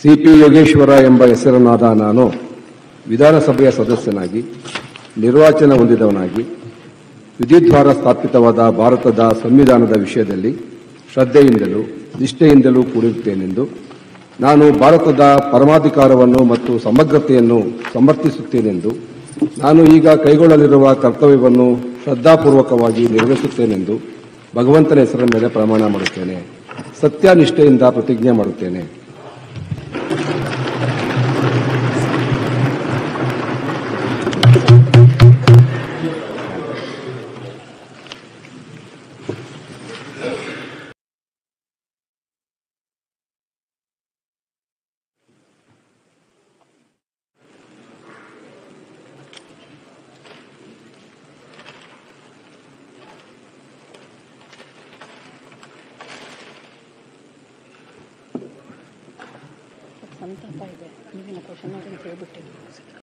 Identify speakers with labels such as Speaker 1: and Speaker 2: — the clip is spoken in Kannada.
Speaker 1: ಸಿಪಿ ಯೋಗೇಶ್ವರ ಎಂಬ ಹೆಸರನ್ನಾದ ನಾನು ವಿಧಾನಸಭೆಯ ಸದಸ್ಯನಾಗಿ ನಿರ್ವಾಚನ ಹೊಂದಿದವನಾಗಿ ವಿಧಿದ್ವಾರ ಸ್ಥಾಪಿತವಾದ ಭಾರತದ ಸಂವಿಧಾನದ ವಿಷಯದಲ್ಲಿ ಶ್ರದ್ಧೆಯಿಂದಲೂ ನಿಷ್ಠೆಯಿಂದಲೂ ಕೂಡಿರುತ್ತೇನೆಂದು ನಾನು ಭಾರತದ ಪರಮಾಧಿಕಾರವನ್ನು ಮತ್ತು ಸಮಗ್ರತೆಯನ್ನು ಸಮರ್ಥಿಸುತ್ತೇನೆಂದು ನಾನು ಈಗ ಕೈಗೊಳ್ಳಲಿರುವ ಕರ್ತವ್ಯವನ್ನು ಶ್ರದ್ಧಾಪೂರ್ವಕವಾಗಿ ನಿರ್ವಹಿಸುತ್ತೇನೆಂದು ಭಗವಂತನ ಹೆಸರಿನ ಮೇಲೆ ಪ್ರಮಾಣ ಮಾಡುತ್ತೇನೆ. ಸತ್ಯನಿಷ್ಠೆಯಿಂದ ಪ್ರತಿಜ್ಞೆ ಮಾಡುತ್ತೇನೆ.
Speaker 2: ಸಂತಾಪ ಇದೆ. ಈಗಿನ ಕ್ವಶನ್ ಹೇಳ್ಬಿಟ್ಟಿದ್ದೀನಿ.